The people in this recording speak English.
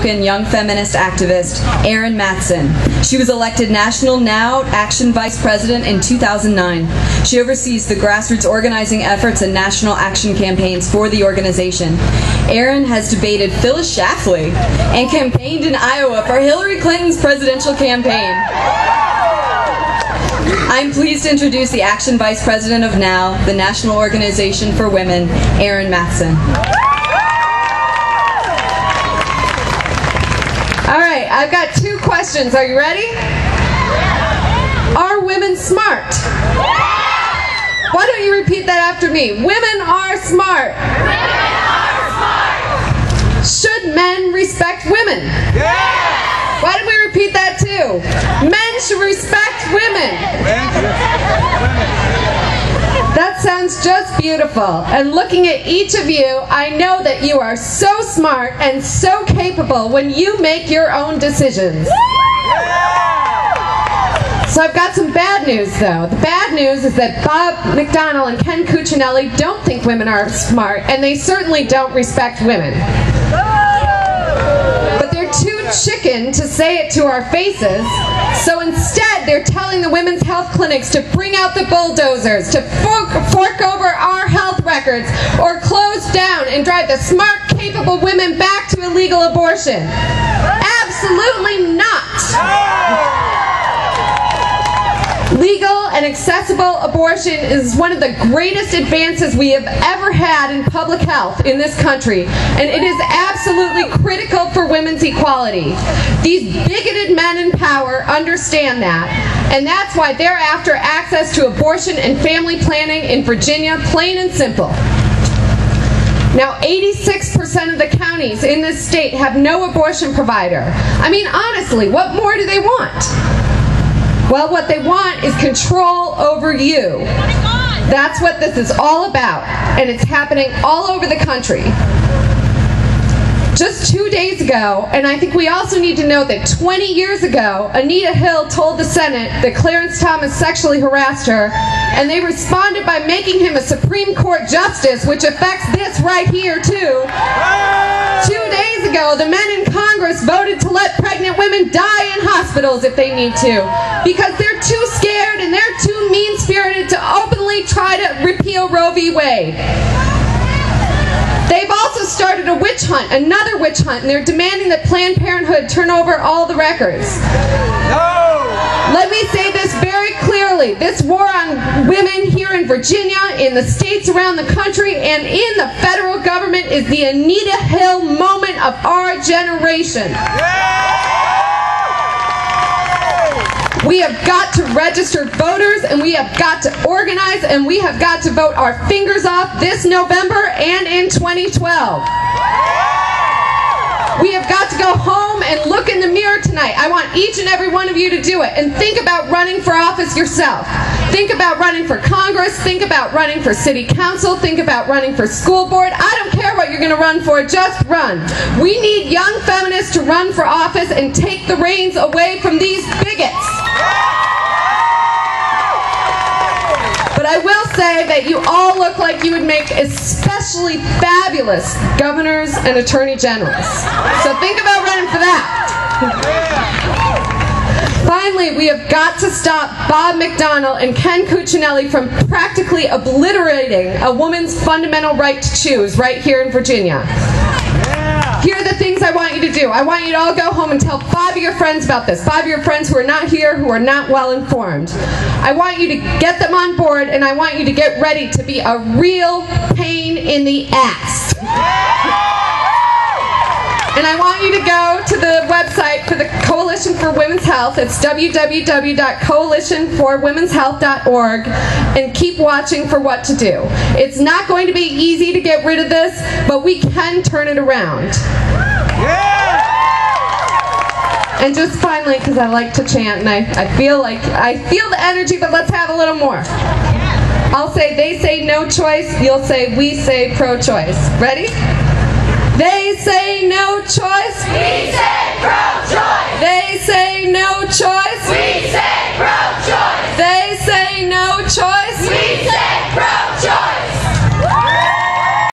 American young feminist activist Erin Matson. She was elected National Now Action Vice President in 2009. She oversees the grassroots organizing efforts and national action campaigns for the organization. Erin has debated Phyllis Schlafly and campaigned in Iowa for Hillary Clinton's presidential campaign. I'm pleased to introduce the Action Vice President of NOW, the National Organization for Women, Erin Matson. All right, I've got 2 questions. Are you ready? Are women smart? Why don't you repeat that after me? Women are smart. Women are smart. Should men respect women? Yes. Why don't we repeat that too? Men should respect women. That sounds just beautiful. And looking at each of you, I know that you are so smart and so capable when you make your own decisions. So I've got some bad news, though. The bad news is that Bob McDonnell and Ken Cuccinelli don't think women are smart, and they certainly don't respect women. But they're too chicken to say it to our faces, so instead they're telling the women's health clinics to bring out the bulldozers, to fork over our health records, or close down and drive the smart, capable women back to illegal abortion. Absolutely not! Legal and accessible abortion is one of the greatest advances we have ever had in public health in this country, and it is absolutely critical for women's equality. These bigoted men in power understand that, and that's why they're after access to abortion and family planning in Virginia, plain and simple. Now, 86% of the counties in this state have no abortion provider. I mean, honestly, what more do they want? Well, what they want is control over you. That's what this is all about, and it's happening all over the country. Just 2 days ago, and I think we also need to know that 20 years ago, Anita Hill told the Senate that Clarence Thomas sexually harassed her, and they responded by making him a Supreme Court justice, which affects this right here, too. 2 days ago, the men in Congress voted to let pregnant women die in hospitals if they need to, because they're too scared and they're too mean-spirited to openly try to repeal Roe v. Wade. They've also started a witch hunt, another witch hunt, and they're demanding that Planned Parenthood turn over all the records. No! Let me say this very clearly. This war on women here in Virginia, in the states around the country, and in the federal government is the Anita Hill moment of our generation. We have got to register voters, and we have got to organize, and we have got to vote our fingers off this November and in 2012. We have got to go home and look in the mirror tonight. I want each and every one of you to do it, and think about running for office yourself. Think about running for Congress, think about running for city council, think about running for school board. I don't care what you're going to run for, just run. We need young feminists to run for office and take the reins away from these bigots. But I will say that you all look like you would make especially fabulous governors and attorney generals. So think about running for that. Finally, we have got to stop Bob McDonnell and Ken Cuccinelli from practically obliterating a woman's fundamental right to choose right here in Virginia. Here are the things I want you to do. I want you to all go home and tell 5 of your friends about this. 5 of your friends who are not here, who are not well informed. I want you to get them on board, and I want you to get ready to be a real pain in the ass. And I want you to go to the website for the Coalition for Women's Health. It's www.coalitionforwomenshealth.org, and keep watching for what to do. It's not going to be easy to get rid of this, but we can turn it around. And just finally, because I like to chant, and I feel the energy, but let's have a little more. I'll say, they say no choice, you'll say, we say pro-choice. Ready? They say no choice. We say pro-choice. They say no choice. We say pro-choice. They say no choice.